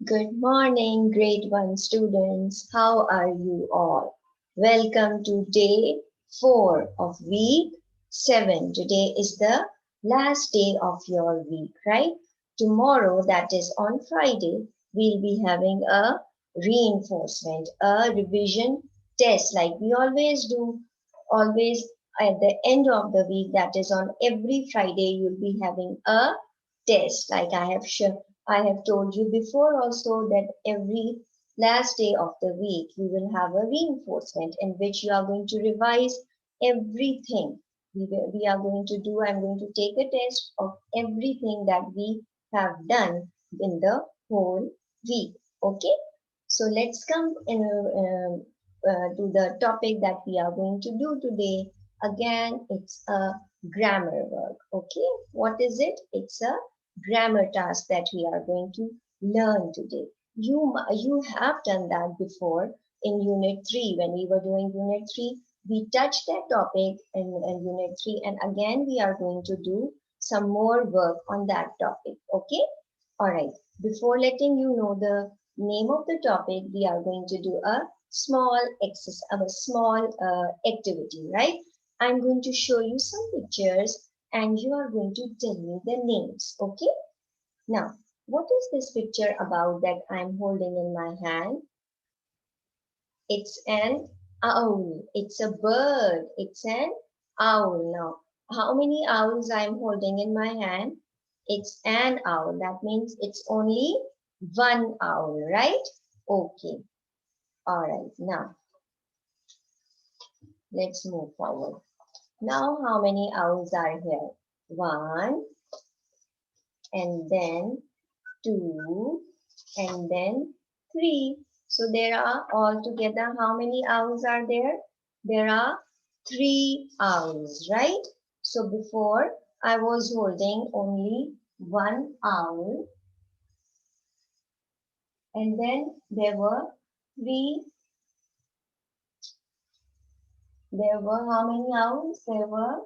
Good morning, grade 1 students. How are you all? Welcome to day 4 of week 7. Today is the last day of your week, right? Tomorrow, that is on Friday, we'll be having a reinforcement, a revision test like we always do. Always at the end of the week, that is on every Friday, you'll be having a test like I have told you before also that every last day of the week you will have a reinforcement in which you are going to revise everything. We are going to do, I'm going to take a test of everything that we have done in the whole week. Okay, so let's come to the topic that we are going to do today. Again, it's a grammar work. Okay, what is it? It's a grammar task that we are going to learn today. You have done that before in Unit 3 when we were doing Unit 3. We touched that topic in Unit 3 and again we are going to do some more work on that topic. Okay? Alright. Before letting you know the name of the topic, we are going to do a small exercise, a small activity, right? I'm going to show you some pictures and you are going to tell me the names, okay? Now, what is this picture about that I'm holding in my hand? It's an owl. It's a bird. It's an owl. Now, how many owls I'm holding in my hand? It's an owl. That means it's only one owl, right? Okay. All right. Now, let's move forward. Now, how many owls are here? One, and then two, and then three. So there are altogether how many owls are there? There are three owls, right? So before I was holding only one owl and then there were how many owls? There were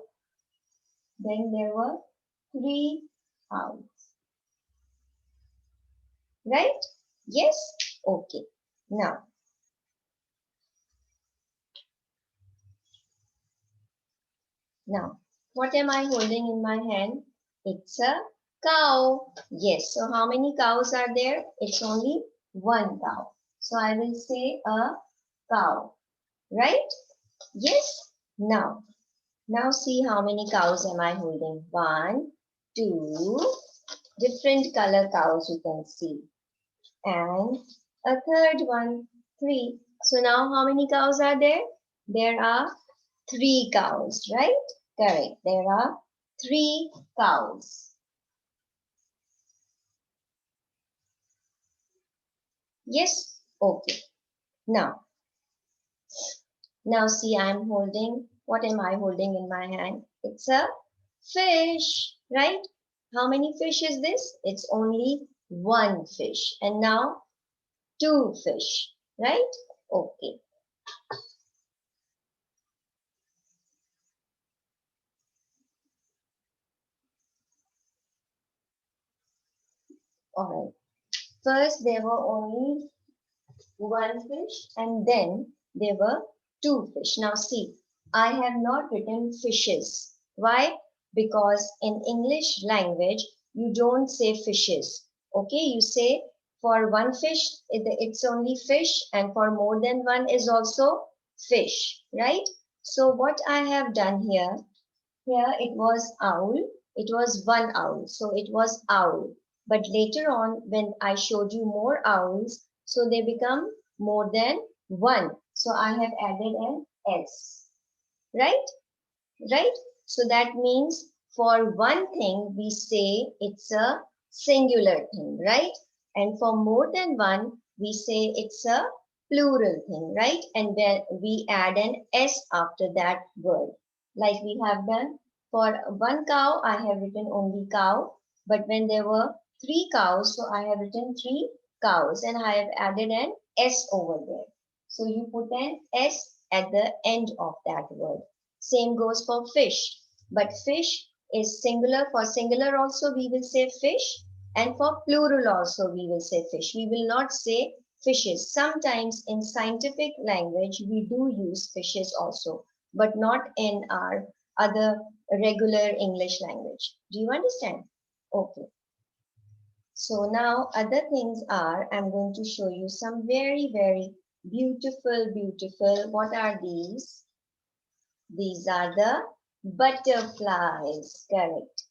three owls, right? Yes? Okay. Now, what am I holding in my hand? It's a cow. Yes, so how many cows are there? It's only one cow. So I will say a cow, right? Yes. Now see how many cows am I holding? One, two, different color cows you can see. And a third one, three. So now how many cows are there? There are three cows, right? Correct. There are three cows. Yes? Okay. Now, now see I'm holding, what am I holding in my hand? It's a fish, right? How many fish is this? It's only one fish. And now two fish, right? Okay. All right. First there were only one fish and then there were two fish. Now see, I have not written fishes. Why? Because in English language, you don't say fishes. Okay, you say for one fish, it's only fish and for more than one is also fish, right? So what I have done here it was owl. It was one owl. So it was owl. But later on, when I showed you more owls, so they become more than one. So I have added an S. Right? Right? So that means for one thing, we say it's a singular thing, right? And for more than one, we say it's a plural thing, right? And then we add an S after that word, like we have done. For one cow, I have written only cow, but when there were three cows, so I have written three cows and I have added an S over there. So you put an S at the end of that word. Same goes for fish. But fish is singular. For singular also we will say fish. And for plural also we will say fish. We will not say fishes. Sometimes in scientific language we do use fishes also, but not in our other regular English language. Do you understand? Okay. So now other things are, I'm going to show you some very, very beautiful, what are these? These are the butterflies, correct.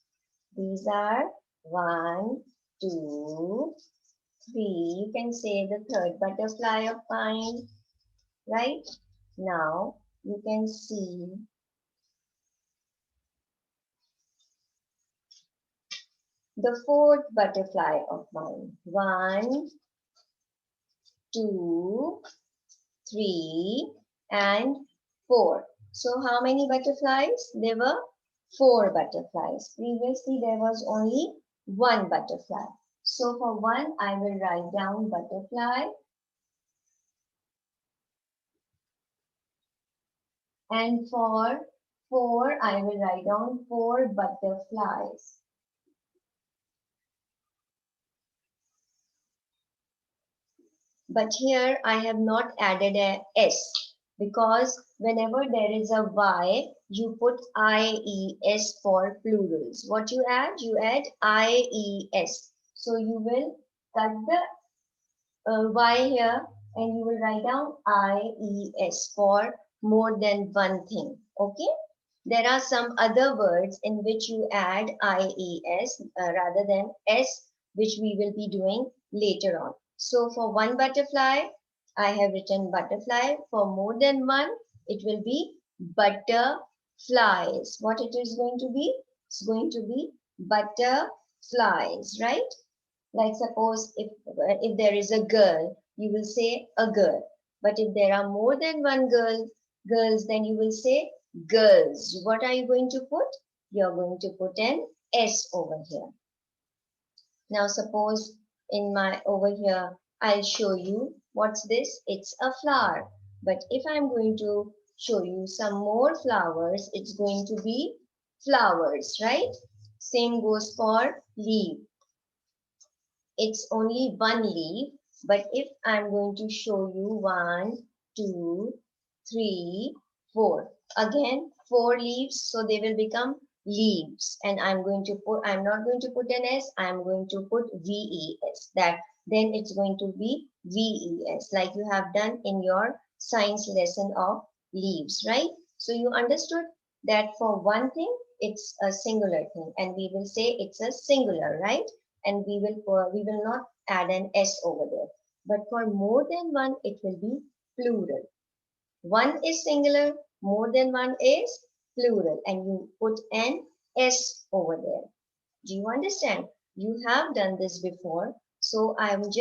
These are one, two, three. You can say the third butterfly of mine, right? Now you can see the fourth butterfly of mine. One, two, three, and four. So how many butterflies? There were four butterflies. Previously there was only one butterfly. So for one, I will write down butterfly. And for four, I will write down four butterflies. But here I have not added a S because whenever there is a Y, you put IES for plurals. What you add? You add IES. So you will cut the Y here and you will write down IES for more than one thing. Okay? There are some other words in which you add IES rather than S, which we will be doing later on. So for one butterfly, I have written butterfly. For more than one, it will be butterflies. What it is going to be? It's going to be butterflies, right? Like suppose if there is a girl, you will say a girl. But if there are more than one girls, then you will say girls. What are you going to put? You are going to put an S over here. Now suppose in my over here, I'll show you what's this? It's a flower. But if I'm going to show you some more flowers, it's going to be flowers, right? Same goes for leaf. It's only one leaf, but if I'm going to show you one, two, three, four, again four leaves, so they will become leaves. And I'm not going to put an S, I'm going to put VES. That then it's going to be VES, like you have done in your science lesson of leaves, right? So you understood that for one thing, it's a singular thing, and we will say it's a singular, right? And we will not add an S over there. But for more than one, it will be plural. One is singular, more than one is plural, and you put an S over there. Do you understand? You have done this before, so I was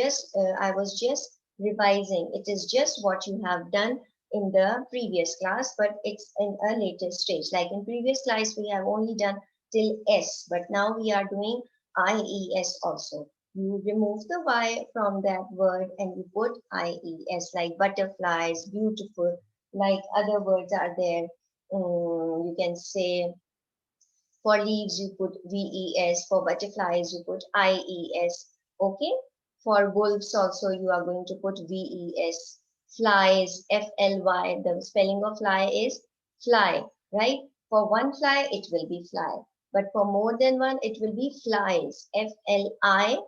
just revising. It is just what you have done in the previous class, but it's in a later stage. Like in previous class, we have only done till S, but now we are doing IES also. You remove the Y from that word and you put IES, like butterflies, beautiful, like other words are there. You can say for leaves, you put VES. For butterflies, you put IES. Okay. For wolves also, you are going to put VES. Flies, FLY. The spelling of fly is fly, right? For one fly, it will be fly. But for more than one, it will be flies. FLIES.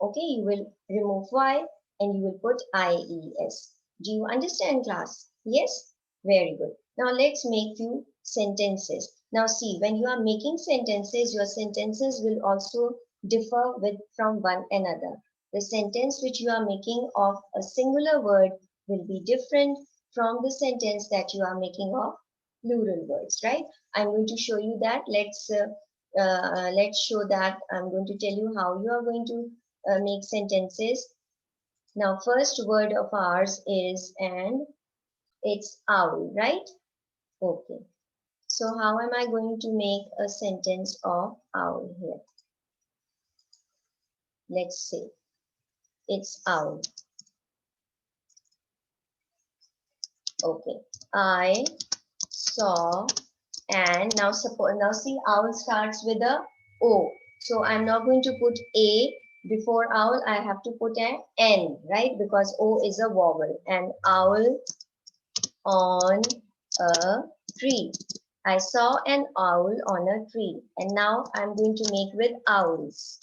Okay. You will remove Y and you will put IES. Do you understand, class? Yes? Very good. Now let's make few sentences. Now see, when you are making sentences, your sentences will also differ from one another. The sentence which you are making of a singular word will be different from the sentence that you are making of plural words, right? I'm going to show you that. Let's show that. I'm going to tell you how you are going to make sentences. Now, first word of ours is and it's owl, right? Okay. So how am I going to make a sentence of owl here? Let's see. It's owl. Okay. I saw and now see owl starts with a O. So I'm not going to put A before owl. I have to put an N, right? Because O is a vowel. And owl on a tree. I saw an owl on a tree. And now I'm going to make with owls.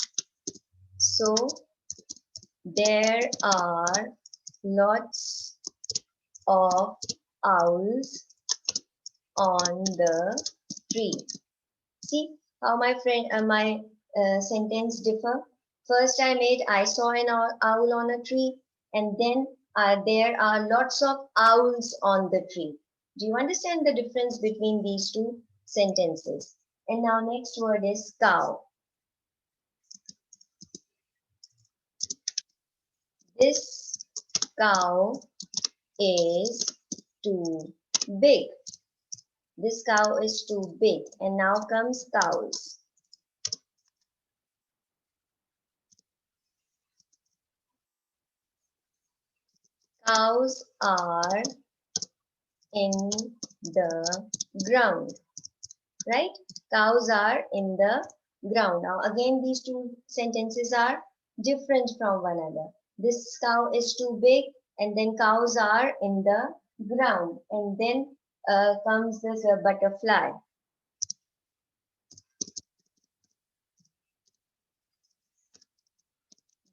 So there are lots of owls on the tree. See how my sentence differ. First I made I saw an owl on a tree, and then there are lots of owls on the tree. Do you understand the difference between these two sentences? And now next word is cow. This cow is too big. This cow is too big. And now comes cows. Cows are in the ground, right? Cows are in the ground. Now again, these two sentences are different from one another. This cow is too big, and then cows are in the ground. And then comes this butterfly.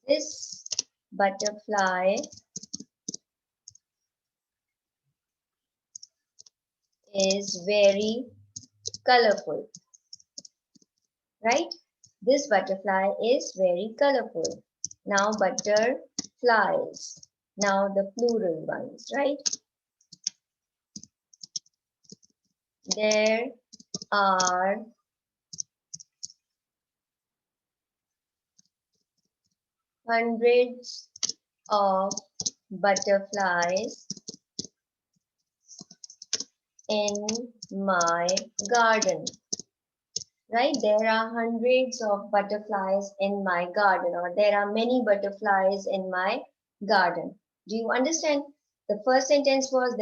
This butterfly is very colorful, right? This butterfly is very colorful. Now butterflies. Now the plural ones, right? There are hundreds of butterflies in my garden. Right? There are hundreds of butterflies in my garden, or there are many butterflies in my garden. Do you understand? The first sentence was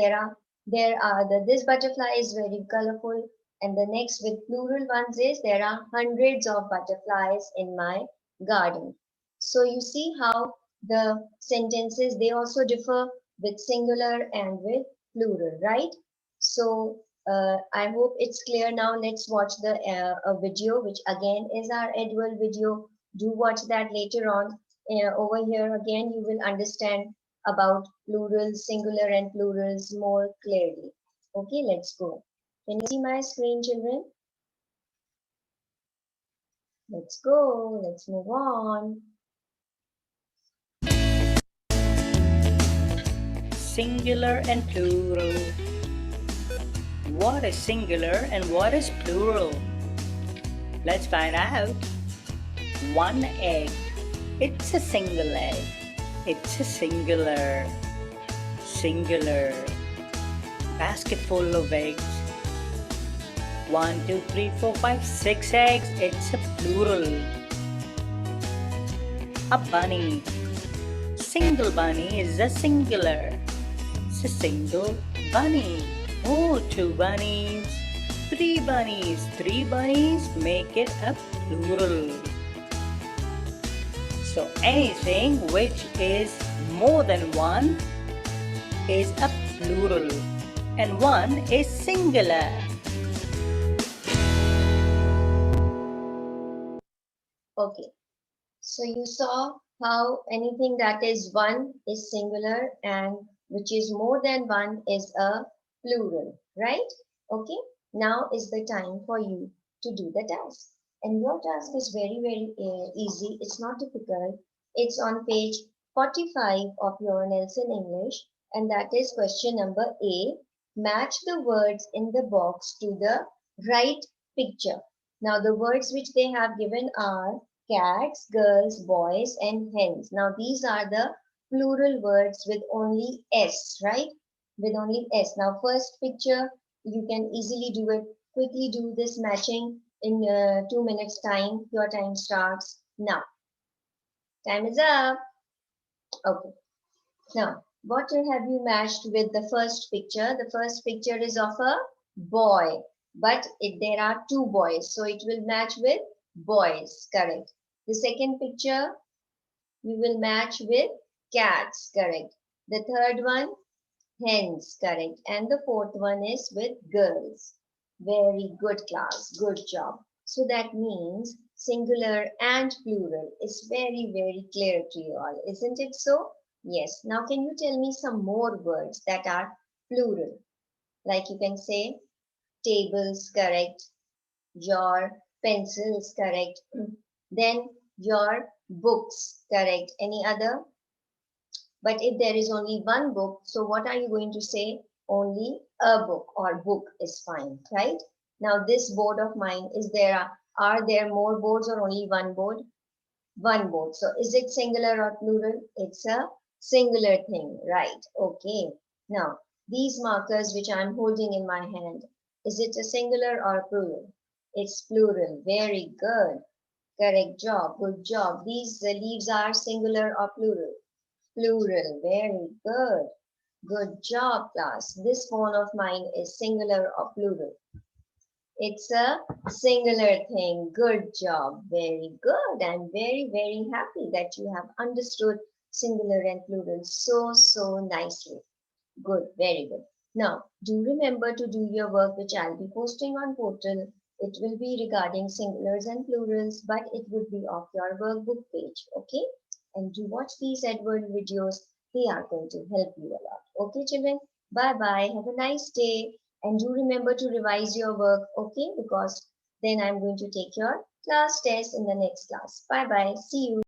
this butterfly is very colorful, and the next with plural ones is there are hundreds of butterflies in my garden. So you see how the sentences, they also differ with singular and with plural, right? So I hope it's clear now. Let's watch the a video, which again is our Edward video. Do watch that later on. Over here again, you will understand about plurals, singular and plurals more clearly. Okay, let's go. Can you see my screen, children? Let's go. Let's move on. Singular and plural. What is singular and what is plural? Let's find out. One egg. It's a single egg. It's a singular. Singular. Basket full of eggs. 1, 2, 3, 4, 5, 6 eggs. It's a plural. A bunny. Single bunny is a singular. It's a single bunny. Oh, 2 bunnies. 3 bunnies. 3 bunnies make it a plural. So anything which is more than one is a plural, and one is singular. Okay, so you saw how anything that is one is singular and which is more than one is a plural, right? Okay, now is the time for you to do the task. And your task is very easy. It's not difficult. It's on page 45 of your Nelson English, and that is question number A. Match the words in the box to the right picture. Now the words which they have given are cats, girls, boys, and hens. Now these are the plural words with only S, right? With only S. Now first picture, you can easily do it. Quickly do this matching in 2 minutes time. Your time starts now. Time is up. Okay. Now, what have you matched with the first picture? The first picture is of a boy, but there are 2 boys. So it will match with boys, correct. The second picture you will match with cats, correct. The third one, hens, correct. And the fourth one is with girls. Very good class, good job. So that means singular and plural is very, very clear to you all, isn't it so? Yes. Now can you tell me some more words that are plural? Like you can say tables, correct. Your pencils, correct. Then your books, correct. Any other? But if there is only one book, so what are you going to say? Only a book or book is fine, right? Now this board of mine, are there more boards or only one board? One board. So is it singular or plural? It's a singular thing, right? Okay. Now these markers which I'm holding in my hand, is it a singular or plural? It's plural. Very good. Correct job. Good job. These leaves are singular or plural? Plural. Very good. Good job, class. This phone of mine is singular or plural? It's a singular thing. Good job. Very good. I'm very, very happy that you have understood singular and plural so nicely. Good. Very good. Now, do remember to do your work, which I'll be posting on portal. It will be regarding singulars and plurals, but it would be off your workbook page. Okay? And do watch these Edward videos. They are going to help you a lot. Okay, children? Bye bye. Have a nice day. And do remember to revise your work. Okay? Because then I'm going to take your class test in the next class. Bye bye. See you.